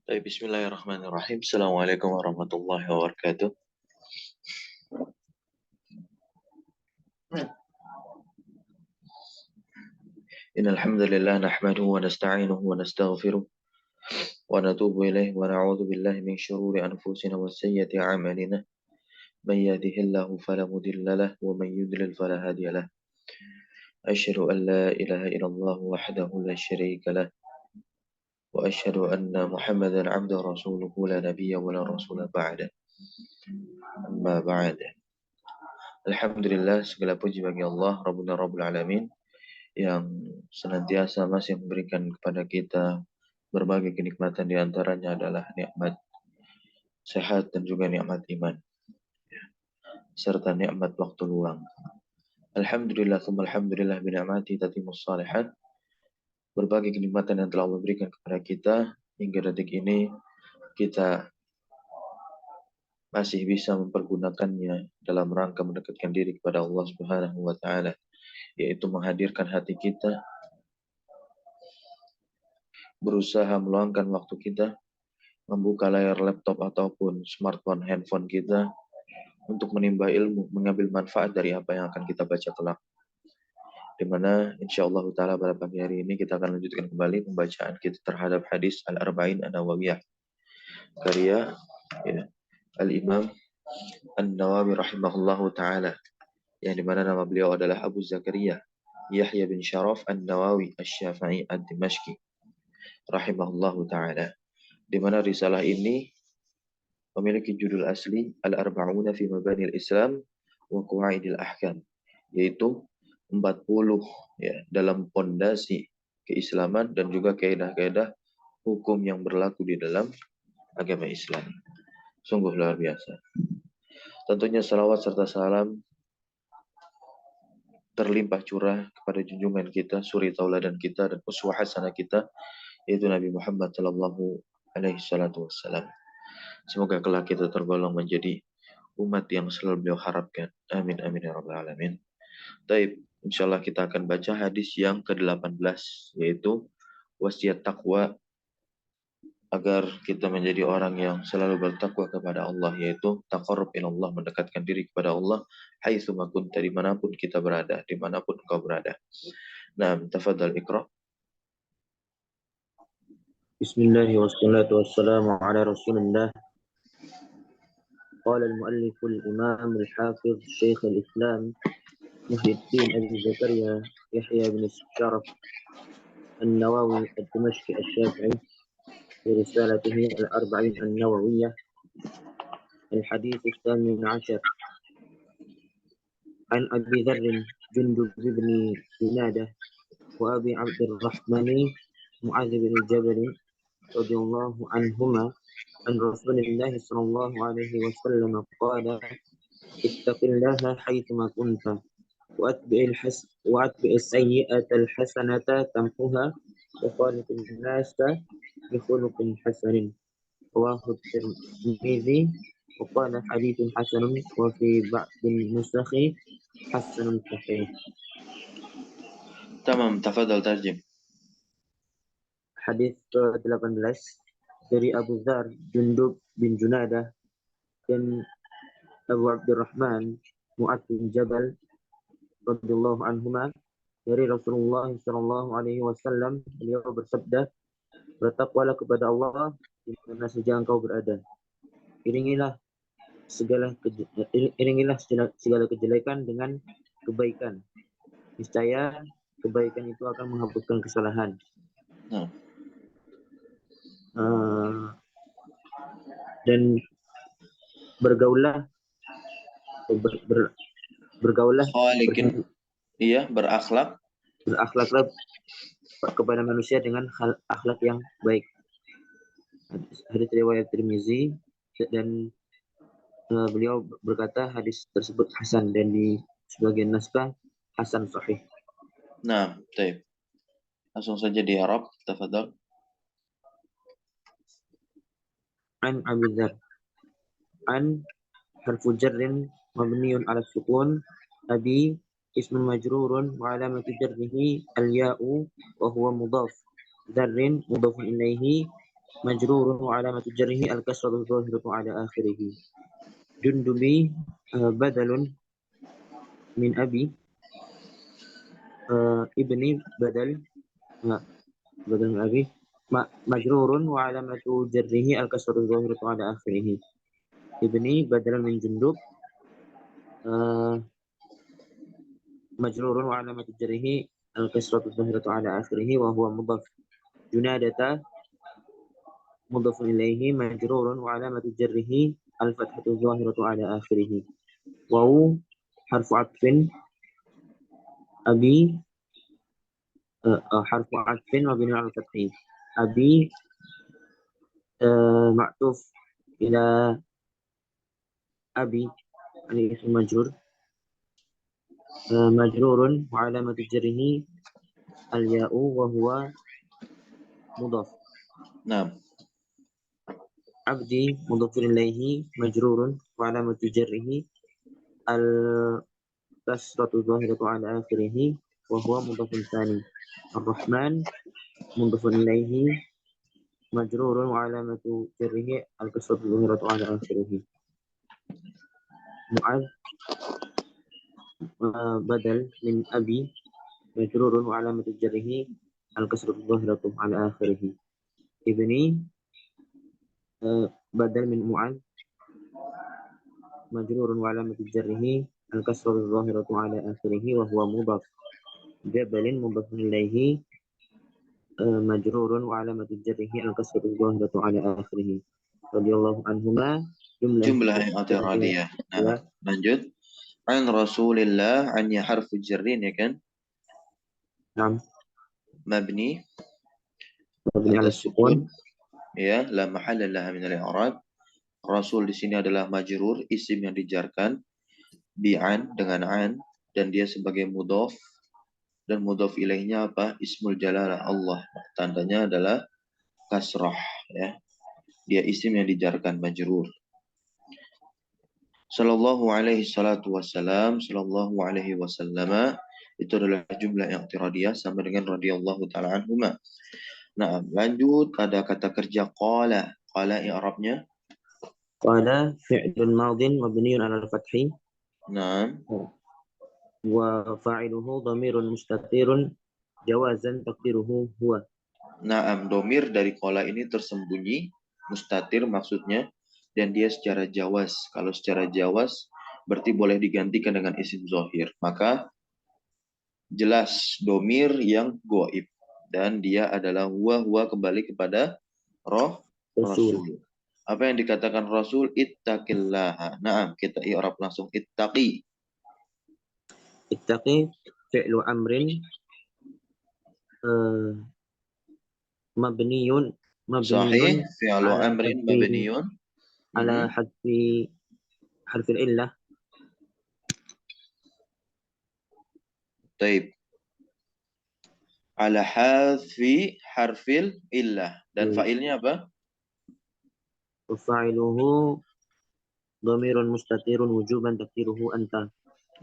Baik, bismillahirrahmanirrahim. Assalamualaikum warahmatullahi wabarakatuh. Innal hamdalillah nahmaduhu wa nasta'inuhu wa nastaghfiruh wa natubu ilayhi wa na'udzu billahi min shururi anfusina wa sayyiati a'malina. Man yahdihillahu fala mudilla lahu wa man yudlil fala hadiya lahu. Asyhadu an la ilaha illallah wahdahu la syarika lahu wa asyhadu anna Muhammadan 'abduhu rasuluhu la nabiyya wa la rasula ba'da. Amma ba'd. Alhamdulillah, segala puji bagi Allah Rabbuna Rabbul Alamin yang senantiasa masih memberikan kepada kita berbagai kenikmatan, di antaranya adalah nikmat sehat dan juga nikmat iman serta nikmat waktu luang. Alhamdulillah, tsumma alhamdulillah bi ni'mati tatimmus shalihat. Berbagai kenikmatan yang telah Allah berikan kepada kita hingga detik ini kita masih bisa mempergunakannya dalam rangka mendekatkan diri kepada Allah Subhanahu wa taala, yaitu menghadirkan hati kita, berusaha meluangkan waktu kita, membuka layar laptop ataupun smartphone, handphone kita untuk menimba ilmu, mengambil manfaat dari apa yang akan kita baca kelak. Di mana insyaallah taala pada pagi hari ini kita akan lanjutkan kembali pembacaan kita terhadap hadis Al-Arba'in An-Nawawiyah karya Al-Imam An-Nawawi rahimahullahu taala, yang dimana nama beliau adalah Abu Zakaria Yahya bin Sharaf An-Nawawi Asy-Syafi'i Ad-Dimashqi rahimahullahu taala, di mana risalah ini memiliki judul asli Al-Arba'una fi Mabanil Islam wa Qawaidil Ahkam, yaitu 40 dalam pondasi keislaman dan juga kaidah-kaidah hukum yang berlaku di dalam agama Islam. Sungguh luar biasa. Tentunya salawat serta salam terlimpah curah kepada junjungan kita, suri tauladan kita dan uswah hasanah kita, yaitu Nabi Muhammad sallallahu alaihi wasallam. Semoga kelak kita tergolong menjadi umat yang selalu beliau harapkan. Amin amin ya rabbal alamin. Baik, insyaallah kita akan baca hadis yang ke-18, yaitu wasiat takwa agar kita menjadi orang yang selalu bertakwa kepada Allah, yaitu taqarrub ilallah, mendekatkan diri kepada Allah haitsu ma kunta, dimanapun kita berada, dimanapun engkau berada. Nah, tafadhal iqra. Bismillah wassalatu wassalamu ala Rasulillah. Qala al-muallif al-imam al-hafiz Syekh al-Islam Muhyiddin Abi Zakaria Yahya bin Sharaf An-Nawawi Ad-Dimashqi Asy-Syafi'i fi risalatihi Al-Arba'in An-Nawawiyah Al-Hadits Ats-Tsamin 'Ashar An Abi Dzar Jundub bin Junadah wa Abi Abdurrahman Mu'adz bin Jabal radhiyallahu anhuma an Rasulillah sallallahu alaihi wasallam qala ittaqillaha haitsuma kunta وأتبع السيئة الحسنة تمحها وخالق الناس بخلق حسن رواه الترمذي وقال حديث حسن وفي بعض النسخ حسن صحيح. Tamam, tafadhal tarjim. Hadis ke-18 dari Abu Dzar Jundub bin Junadah dan Abu Abdurrahman Mu'adz bin Jabal radhiyallahu anhuma, dari Rasulullah sallallahu alaihi wasallam, beliau bersabda, bertakwalah kepada Allah di mana saja engkau berada. Iringilah segala kejelekan dengan kebaikan. Niscaya kebaikan itu akan menghapuskan kesalahan. Dan bergaullah berakhlaklah kepada manusia dengan akhlak yang baik. Hadis riwayat Tirmizi, dan beliau berkata hadis tersebut hasan, dan di sebagian naskah hasan sahih. Nah, baik. Langsung saja di Arab, tafadhal. An Abi Dzar an harfu jarrin mabniun ala sukun, Abi ismun majrurun wa alamatu jarrihi al-ya'u wa huwa mudhaf, dzarrin mudhafun ilaihi مجرور وعلامة جره الكسرة الظاهرة على آخره. جندبي بدل من أبي. ابني بدل بدل من أبي. مجرور وعلامة جره الكسرة الظاهرة على آخره. ابني بدل من جندب مجرور وعلامة جره الكسرة الظاهرة على آخره وهو مضاف. جنادة مضاف إليه مجرور وعلامة جره الفتحة الظاهرة على آخره. واو حرف عطف. أبي حرف عطف مبني على الفتح. أبي معطوف إلى أبي عليه اسم مجرور مجرور وعلامة جره الياء وهو مضاف. Nah, عبدي مضاف إليه مجرور وعلامة جره الكسرة الظاهرة على آخره وهو مضاف ثاني. الرحمن مضاف إليه مجرور وعلامة جره الكسرة الظاهرة على آخره. معاذ بدل من أبي مجرور وعلامة جره الكسرة الظاهرة على آخره. ابني بدل من معاذ مجرور وعلامة جره الكسرة الظاهرة على آخره وهو مضاف. جبل مضاف إليه مجرور وعلامة جره الكسرة الظاهرة على آخره. رضي الله عنهما جملة jumlah yang اعتراضية. i'tiradiyah. Nah, Ya, lanjut. An Rasulillah, annya harfu jarrin ya kan? نعم Mabni مبني على atas السكون. sukun, ya, la mahalla laha min al-i'rab. Rasul di sini adalah majrur, isim yang dijarkan bi'an dengan an, dan dia sebagai mudhof, dan mudhof ilaihnya apa? Ismul jalalah Allah. Tandanya adalah kasrah, ya. Dia isim yang dijarkan majrur. Sallallahu alaihi salatu wassalam, sallallahu alaihi wasallam, itu adalah jumlah yang i'tiradiyah sama dengan radhiyallahu taala anhuma. Nah, lanjut ada kata kerja qala. Qala i'rabnya. قال فعل ماض مبني على الفتح Nah, وفاعله ضمير مستتر جوازا تقديره هو. naam, domir dari qala ini tersembunyi, mustatir maksudnya, dan dia secara jawas. Kalau secara jawas berarti boleh digantikan dengan isim zohir. Maka jelas domir yang goib, dan dia adalah huwa kembali kepada roh رسول. Rasul. Apa yang dikatakan Rasul? Ittaqillaha. Naam, kita i'rab langsung ittaqi. اتقي فعل أمر مبني Sahih, مبني fi'lu على amrin حذف mabniun. على Mhm. حذف حرف العلة. Taib. Ala hadfi harfil illah. Dan fa'ilnya apa? وفاعله ضمير مستتر وجوبا تقديره أنت.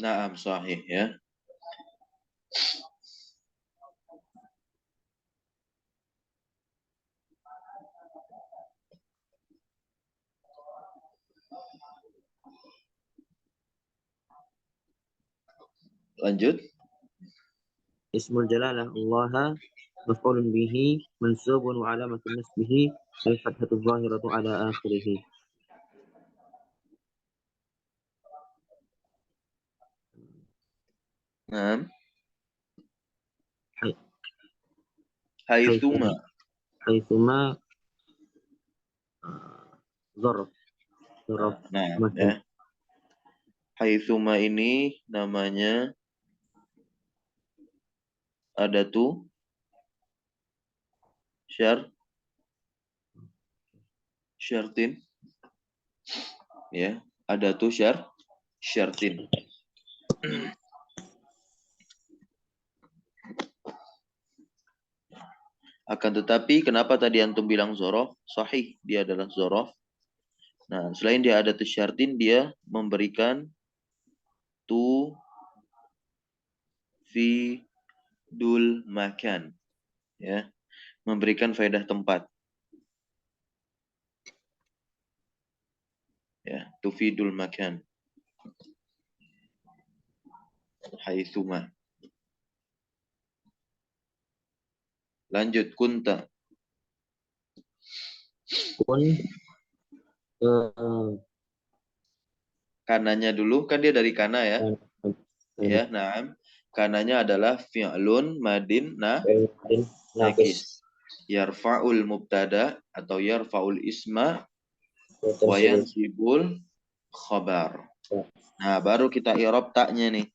Naam, sahih ya. Lanjut. اسم الجلالة الله مفعول به منصوب وعلامة نصبه الفتحة الظاهرة على آخره. Naam. حي- Haitsuma. حيثما حيثما ظرف ظرف Naam مكان. ya. Haitsuma ini namanya ada tuh syartin ya. Ada tuh syartin. Akan tetapi kenapa tadi antum bilang zorof? Sahih, dia adalah zorof. Nah, selain dia ada tuh syartin, dia memberikan tu fi dul makan, ya, memberikan faedah tempat. Ya, tufidul makan. Haitsuma. Lanjut, kunta. Kun Kananya dulu, kan dia dari kana ya. Ya, naam. Kananya adalah fi'lun madin naqis nakis. Yarfa'ul mubtada atau yarfa'ul isma wa wa tansibul yansibul khabar. ya. Nah, baru kita i'rab taknya nih.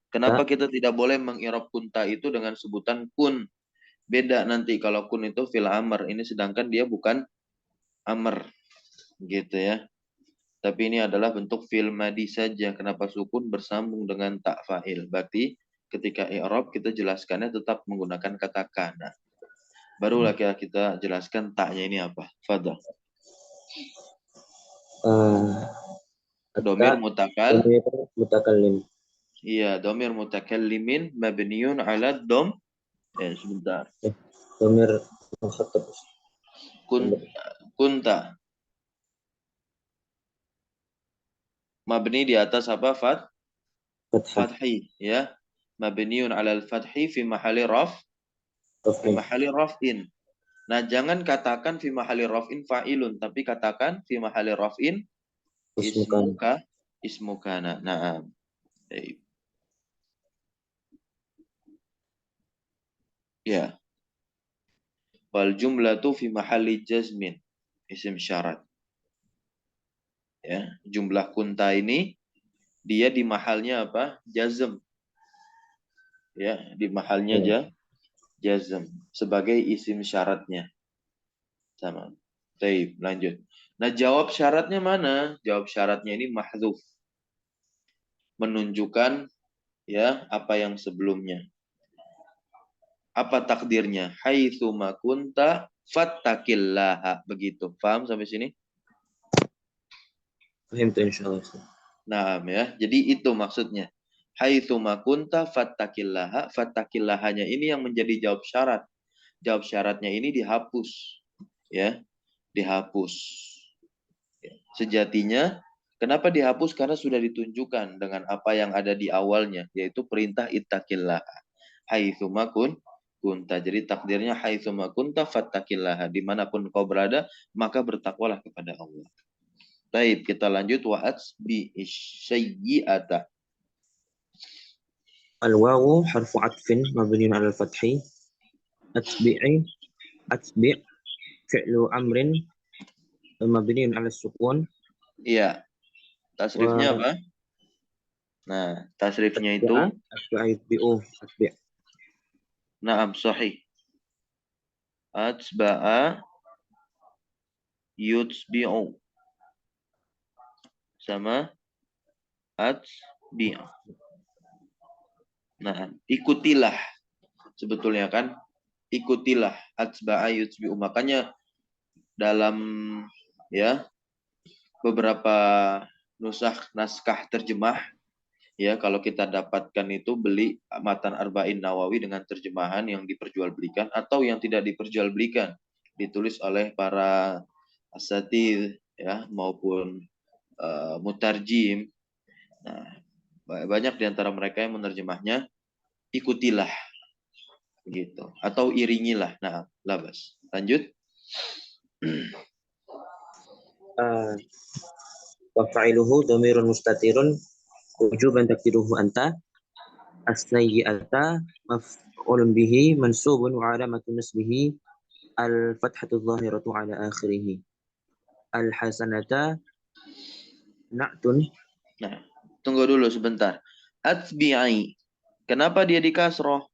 Kenapa Tak kita tidak boleh meng'irab kunta itu dengan sebutan kun? Beda nanti kalau kun itu fil amr. Ini sedangkan dia bukan amr. Gitu ya. Tapi ini adalah bentuk fil madi saja. Kenapa sukun bersambung dengan tak fa'il? Berarti ketika i'rab kita jelaskannya tetap menggunakan kata kana. Barulah kita jelaskan taknya ini apa. Fadhal. Domir tak mutakal. domir mutakallim. Iya, domir mutakallimin mabniun ala dom. Sebentar. Domir mukhatab. Kunta. Mabni di atas apa? Fathah. Fathi. Ya. Mabniun ala al-fathi fi mahali raf'in. Nah, jangan katakan fi mahali raf'in fa'ilun, tapi katakan fi mahali raf'in Ismukan. ismukana. Nah, ya. Wal jumlatu fi mahali jazmin. Isim syarat. Ya, jumlah kunta ini dia di mahalnya apa? Jazm. Ya, di mahalnya jazm sebagai isim syaratnya. Sama. Baik, lanjut. Nah, jawab syaratnya mana? Jawab syaratnya ini mahdzuf. Menunjukkan ya apa yang sebelumnya. Apa takdirnya? Haitsu ma kunta fattaqillaha. Begitu. Paham sampai sini? Fahim tuh insyaallah. Nah, ya. Jadi itu maksudnya. Haitsu ma kunta fattaqillaha. Fattakillahanya ini yang menjadi jawab syarat. Jawab syaratnya ini dihapus. Ya, dihapus. Sejatinya kenapa dihapus? Karena sudah ditunjukkan dengan apa yang ada di awalnya, yaitu perintah ittaqillah. Haitsu ma kunta. Jadi takdirnya haitsu ma kunta fattaqillah. Dimanapun kau berada, maka bertakwalah kepada Allah. Baik, kita lanjut wa atsbi sayyi'ata. Al-wawu harfu atfin mabniun 'ala al-fathi. Atbi' fi'lu amrin mabniun 'ala as-sukun. Iya. Wa Tasrifnya apa? Nah, tasrifnya itu atbi'. na'am sahih. Atsba'a yutsbi'u. Sama atsbi'. Nah, ikutilah. Sebetulnya kan, ikutilah atsba'a yutsbi'u. Makanya dalam ya beberapa naskah terjemah ya, kalau kita dapatkan itu beli Matan Arba'in Nawawi dengan terjemahan yang diperjualbelikan atau yang tidak diperjualbelikan, ditulis oleh para asatidz ya maupun mutarjim. Nah, banyak di antara mereka yang menerjemahnya ikutilah gitu atau iringilah. Nah, labas. Lanjut. Wa fa'iluhu dhamirun mustatirun wujuban takdiruhu anta. As-sayyi'ata maf'ulun bihi mansubun wa 'alamatu nasbihi al-fathatu adh-dhahiratu 'ala akhirih. Al-hasanata na'tun. Nah, tunggu dulu sebentar. Atbi'i. Kenapa dia di kasroh?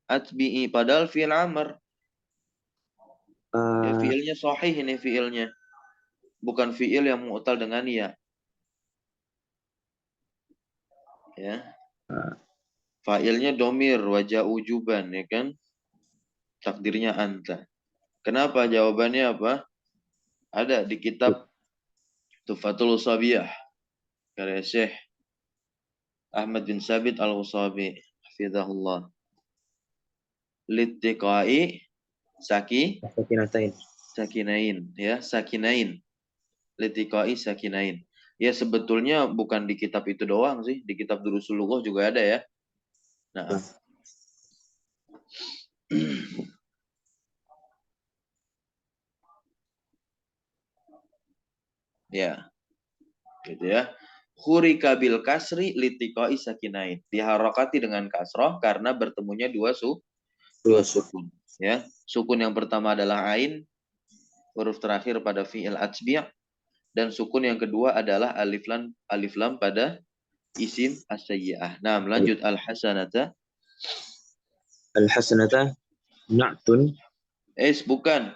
Atbi'i padahal fi'il amr. Ya, fi'ilnya sahih ini fi'ilnya. Bukan fi'il yang mu'tal dengan ya. Ya. Fa'ilnya domir, wajah ujuban, ya kan? Takdirnya anta. Kenapa? Jawabannya apa? Ada di kitab Tufatul Usabiyah. Karya Syekh Ahmad bin Sabit Al-Usabi. Hafizahullah. Littiqai sakinatain. sakinain, ya, sakinain. Litiqai sakinain. Ya sebetulnya bukan di kitab itu doang sih, di kitab Durusul Lughah juga ada ya. Nah, ya, gitu ya. Khurika bil kasri litiqai sakinain. Diharokati dengan kasroh karena bertemunya dua sukun. Ya, sukun yang pertama adalah ain, huruf terakhir pada fi'il atsbi', dan sukun yang kedua adalah alif lam pada isim as-sayyi'ah. Nah, lanjut al-hasanata. Al-hasanata na'tun. Bukan.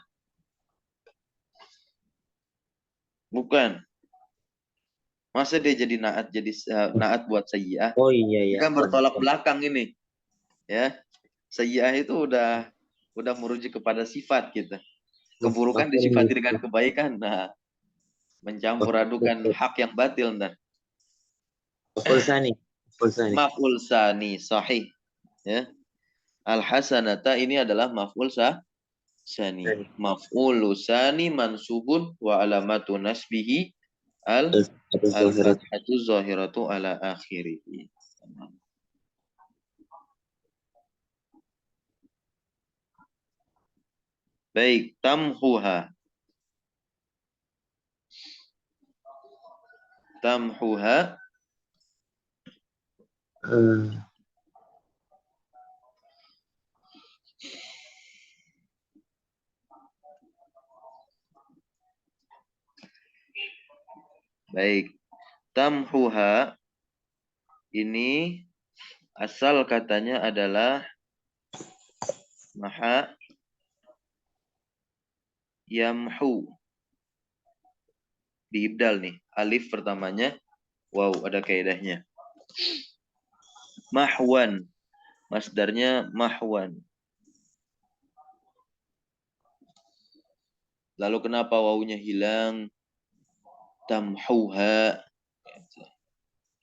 Bukan. Masa dia jadi naat buat sayyi'ah? Oh iya Ini iya. kan bertolak belakang ini. Ya. Sayyi'ah itu udah merujuk kepada sifat kita. Keburukan disifati dengan kebaikan. Nah, mencampur adukan hak yang batil. Nah. Maf'ul tsani. Maf'ul tsani. Maf'ul sani sahih. Ya. Al-hasanata ini adalah maf'ul sani. Maf'ulu sani mansubun wa alamatu nasbihi al-fathatu zahiratu ala akhirih. Baik, tamhuha. Tamhuha. Baik, tamhuha ini asal katanya adalah maha yamhu. Diibdal nih, alif pertamanya. Wow, ada kaidahnya. Mahwan. Masdarnya mahwan. Lalu kenapa wawunya hilang? Tamhuha.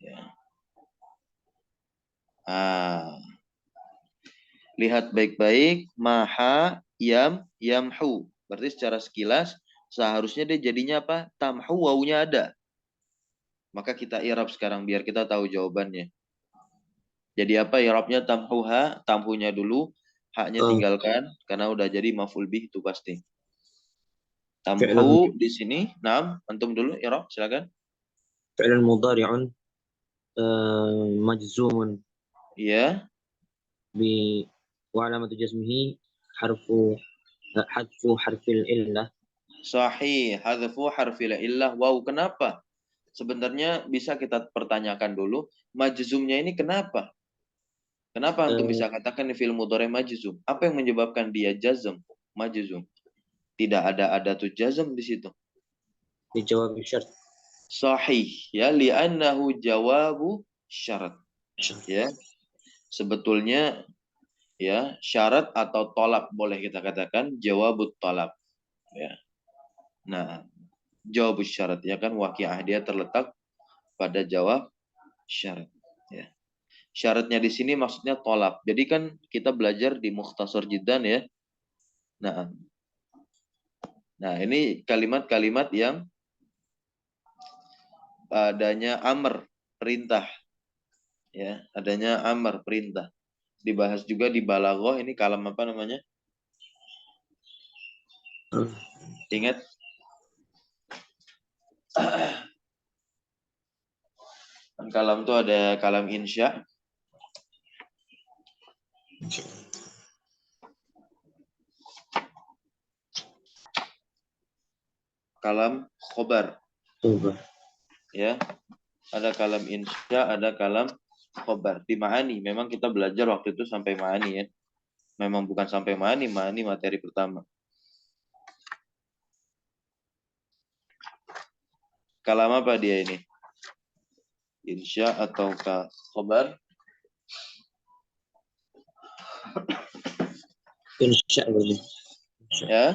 Ya. Lihat baik-baik. Maha yamhu. Berarti secara sekilas seharusnya dia jadinya apa? Tamhu wawunya ada. Maka kita i'rab sekarang biar kita tahu jawabannya. Jadi apa i'rabnya tamhuha? Tamhunya dulu, haknya tinggalkan karena udah jadi maf'ul bih itu pasti. Tamhu di sini, nam, antum dulu i'rab silakan. Fi'lun mudhari'un majzumun. Iya. Wa alamatu jazmihi hadfu harfil illah. Sahih, hadfu harfil illah. Wow, kenapa? Sebenarnya bisa kita pertanyakan dulu, majzumnya ini kenapa? Kenapa antum bisa katakan ini fi'il mudhari majzum? Apa yang menyebabkan dia jazm, majzum? Tidak ada adatul jazm di situ. Dijawab syarat. Sahih, ya, li'annahu jawabu syarat. Ya. Sebetulnya ya, syarat atau tolab boleh kita katakan jawabut tolab. Ya. Nah, jawab syarat ya kan waqi'ah dia terletak pada jawab syarat. Ya. Syaratnya di sini maksudnya tolab. Jadi kan kita belajar di Mukhtasar Jiddan ya. Nah ini kalimat-kalimat yang adanya amr, perintah. Ya, adanya amr, perintah. Dibahas juga di Balaghah, ini kalam apa namanya? Ingat? Kalam itu ada kalam insya. Kalam khobar. Ya, ada kalam insya, ada kalam khobar. Di ma'ani, memang kita belajar waktu itu sampai ma'ani ya. Memang bukan sampai ma'ani materi pertama. Kalam apa dia ini? Insya atau khobar? Insya Allah. Ya.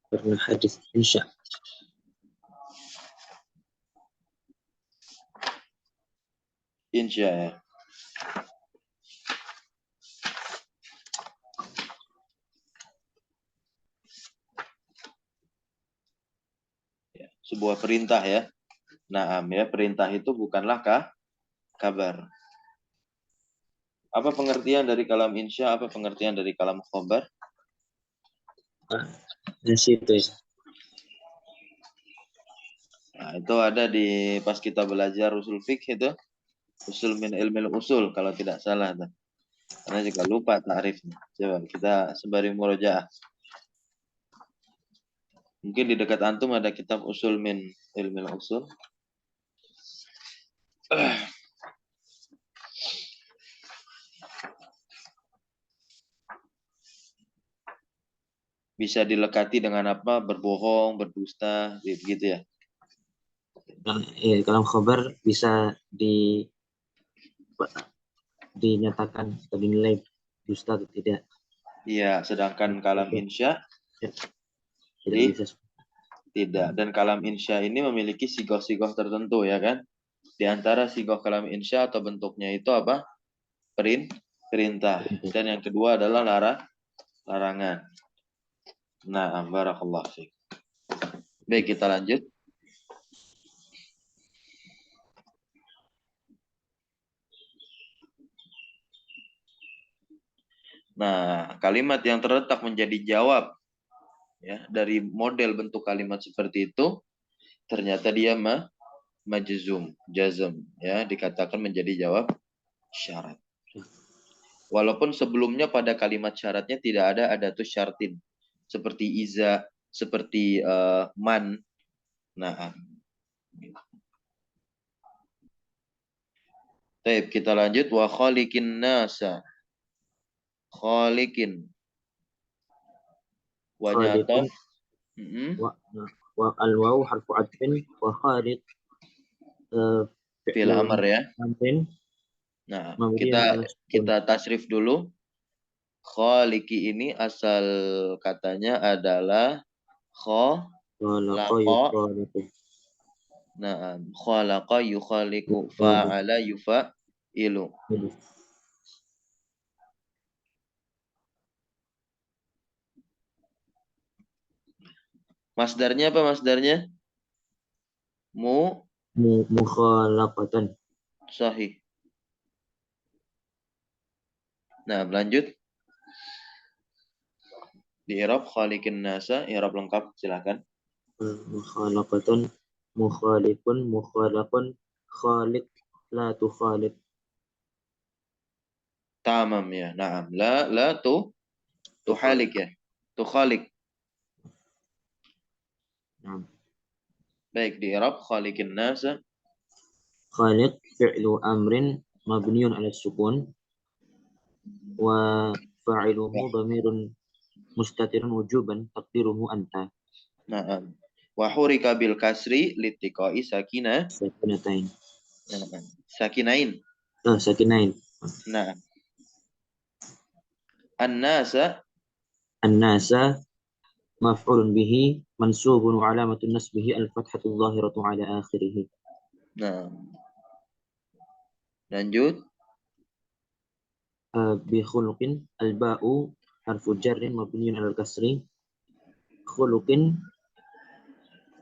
Karena hadis insya. Insya ya. sebuah perintah ya. Naam ya, perintah itu bukanlah kabar. Apa pengertian dari kalam insya? Apa pengertian dari kalam khobar? Di situ ya. Nah, itu ada di pas kita belajar usul fiqh itu. Usul min ilmil usul kalau tidak salah. Karena juga lupa ta'rifnya. Coba kita sembari murojaah. Mungkin di dekat antum ada kitab usul min ilmil usul. Bisa dilekati dengan apa? Berbohong, berdusta, gitu ya. Kalam khabar bisa dinyatakan atau dinilai dusta atau tidak. Iya, sedangkan kalam insya Tidak bisa. tidak. Dan kalam insya ini memiliki sigoh-sigoh tertentu ya kan? Di antara sigoh kalam insya atau bentuknya itu apa? Perintah. Dan yang kedua adalah larangan. Nah, barakallah fiik. Baik, kita lanjut. Nah, kalimat yang terletak menjadi jawab ya dari model bentuk kalimat seperti itu ternyata dia jazm ya, dikatakan menjadi jawab syarat. Walaupun sebelumnya pada kalimat syaratnya tidak ada adatus syartin seperti iza, seperti man. Nah, baik, kita lanjut wa khaliqin nasa. Khaliqin wa nyata. Wa al-waw harfu atfin wa khaliq Fil amr ya. Nah, kita tasrif dulu. Khaliqi ini asal katanya adalah khalaqa. Nah, khalaqa yukhaliqu fa'ala yufa'ilu. Masdarnya apa masdarnya? Mukhalaqatan. Sahih. Nah, lanjut. Di i'rab khaliqin nasa, i'rab lengkap silakan. Mukhalaqatan, mukhaliqun, mukhalaqun, khaliq, la tukhaliq. Tamam ya. Naam. La tuhalik ya. Tukhaliq. Baik, di i'rab khaliqin nasa. Khaliq fi'lu amrin mabniun 'ala sukun wa fa'iluhu dhamirun mustatirun wujuban taqdiruhu anta. Naam. Wa hurika bil kasri litiqai Sakinatain. Sakinain. Sakinain. Nah. An-nasa maf'ulun bihi mansubun wa alamatun nasbihi al-fathatu dhahiratu 'ala akhirih. Nah. Lanjut. Bi khuluqin al-ba'u harfu jarrin mabniun 'ala al-kasri. Khuluqin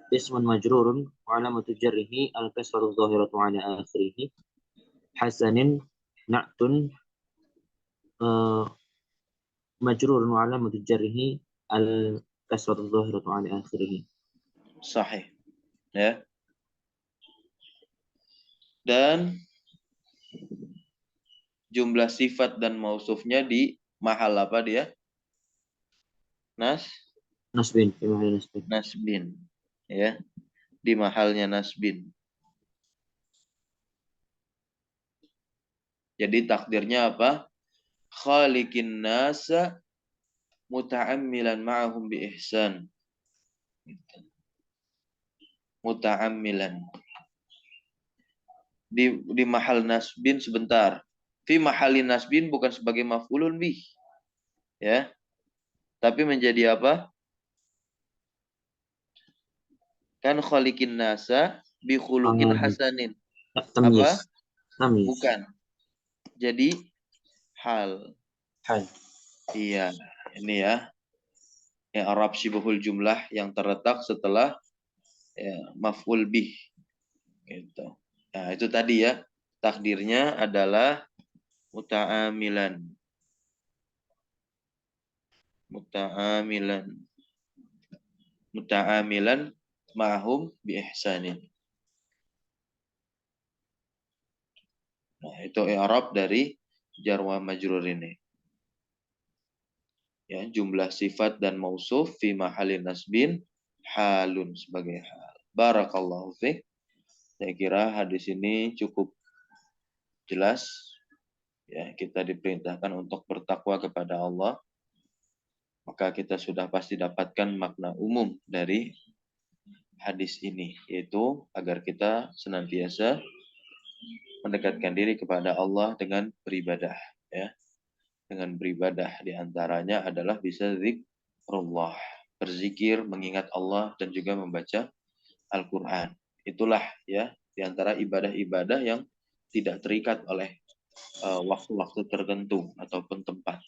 ismun majrurun wa alamatu jarrihi al-kasratu dhahiratu 'ala akhirih. Hasanin na'tun majrurun wa alamatu jarrihi al-kasratu dhahiratu 'ala akhirih. Sahih. Ya. Dan jumlah sifat dan mausufnya di mahal apa dia? Nasbin. Nasbin. Ya. Di mahalnya nasbin. Jadi takdirnya apa? Khaliqin nasa muta'ammilan ma'ahum bi ihsan. Muta'ammilan. Di mahal nasbin sebentar. Fi mahalin nasbin bukan sebagai maf'ulun bih. Ya. Tapi menjadi apa? Kan khaliqin nasa bi khuluqin hasanin. Apa? Tamis. Bukan. Jadi hal. Iya, ini ya. I'rab syibhul jumlah yang terletak setelah ya, maf'ul bih gitu. Nah, itu tadi ya, takdirnya adalah muta'amilan. Muta'amilan. Muta'amilan ma'hum bi ihsanin. Nah, itu i'rab dari jar wa majrur ini. Ya, jumlah sifat dan mausuf fi mahalin nasbin halun sebagai hal. Barakallahu fiik. Saya kira hadis ini cukup jelas. Ya, kita diperintahkan untuk bertakwa kepada Allah. Maka kita sudah pasti dapatkan makna umum dari hadis ini, yaitu agar kita senantiasa mendekatkan diri kepada Allah dengan beribadah, ya. Dengan beribadah diantaranya adalah bisa zikrullah, berzikir, mengingat Allah dan juga membaca Al-Qur'an. Itulah ya diantara ibadah-ibadah yang tidak terikat oleh waktu-waktu tertentu ataupun tempat.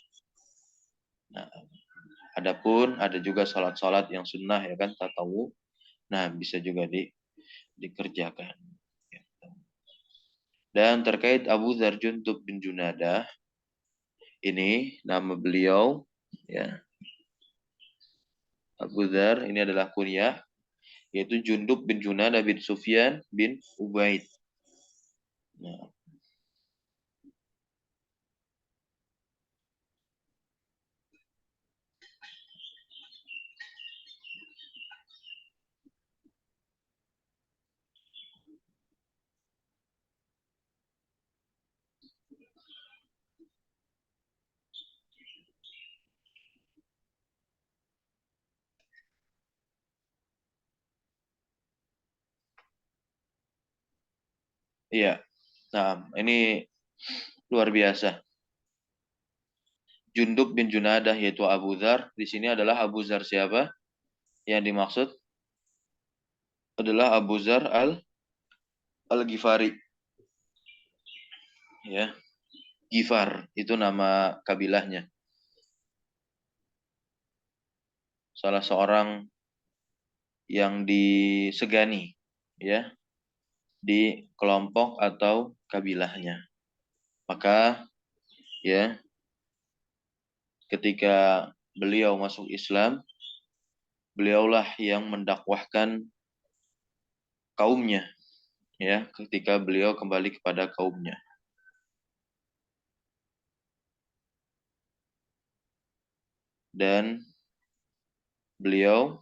Nah, adapun ada juga salat-salat yang sunnah ya kan, tatawu. Nah, bisa juga dikerjakan. Dan terkait Abu Dzar Jundub bin Junadah, ini nama beliau ya. Abu Dzar ini adalah kunyah, yaitu Jundub bin Junadah bin Sufyan bin Ubaid. Nah, iya. Nah, ini luar biasa. Jundub bin Junadah yaitu Abu Dzar. Di sini adalah Abu Dzar siapa? Yang dimaksud adalah Abu Dzar Al-Ghifari. Ya. Ghifar itu nama kabilahnya. Salah seorang yang disegani ya di kelompok atau kabilahnya. Maka ya ketika beliau masuk Islam, beliaulah yang mendakwahkan kaumnya ya ketika beliau kembali kepada kaumnya. Dan beliau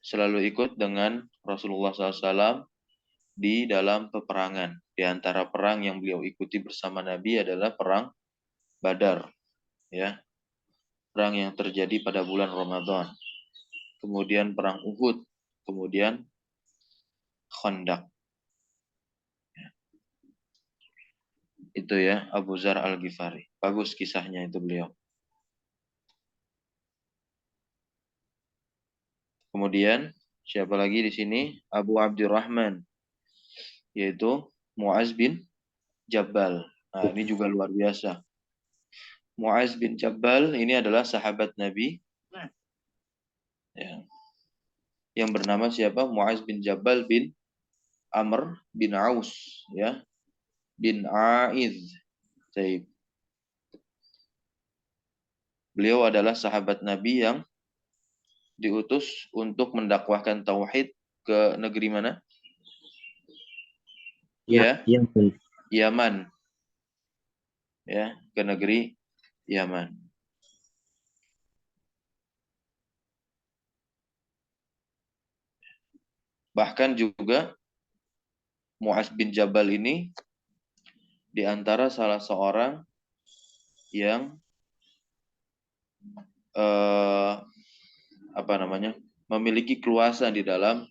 selalu ikut dengan Rasulullah SAW di dalam peperangan. Di antara perang yang beliau ikuti bersama Nabi adalah perang Badar, ya, perang yang terjadi pada bulan Ramadan. Kemudian perang Uhud, kemudian Khandaq. Itu ya Abu Dzar Al-Ghifari. Bagus kisahnya itu beliau. Kemudian siapa lagi di sini? Abu Abdurrahman, yaitu Muaz bin Jabal. Nah, ini juga luar biasa. Muaz bin Jabal ini adalah sahabat Nabi. Ya. Yang bernama siapa? Muaz bin Jabal bin Amr bin Aus, ya, bin Aiz. Beliau adalah sahabat Nabi yang diutus untuk mendakwahkan tauhid ke negeri mana? Ya, Yaman. Ya, ke negeri Yaman. Bahkan juga Muaz bin Jabal ini di antara salah seorang yang memiliki keluasan di dalam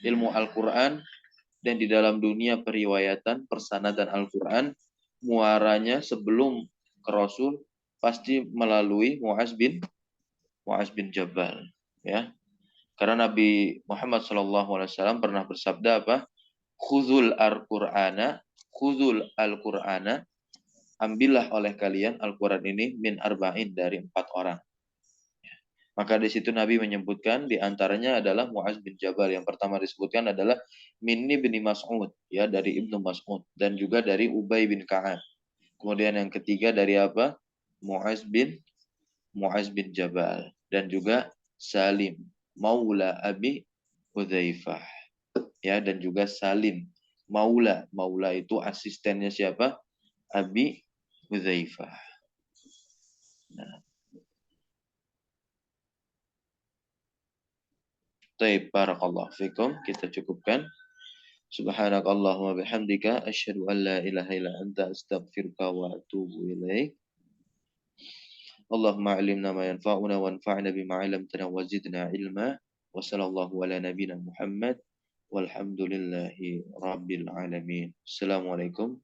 ilmu Al-Quran dan di dalam dunia periwayatan persanadan Al-Quran. Muaranya sebelum ke Rasul pasti melalui Muaz bin Jabal, ya. Karena Nabi Muhammad SAW pernah bersabda apa? Khuzul al-Qur'ana, ambillah oleh kalian Al-Quran ini min arba'in, dari 4 orang. Maka di situ Nabi menyebutkan di antaranya adalah Mu'az bin Jabal. Yang pertama disebutkan adalah Minni bin Mas'ud, ya, dari Ibnu Mas'ud, dan juga dari Ubay bin Ka'ab. Kemudian yang ketiga dari apa? Mu'az bin Jabal, dan juga Salim Maula Abi Hudzaifah, ya, dan juga Salim Maula itu asistennya siapa? Abi Hudzaifah. Nah, taib, barakallahu fikum. Kita cukupkan. Subhanakallahumma bihamdika asyhadu an la ilaha illa anta astaghfiruka wa atubu ilaik. Allahumma 'allimna ma yanfa'una wanfa'na bima 'allamtana wa zidna ilma. Wa sallallahu ala nabiyyina Muhammad walhamdulillahi rabbil alamin. Assalamualaikum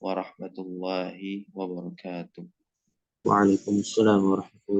warahmatullahi wabarakatuh. Waalaikumsalam warahmatullahi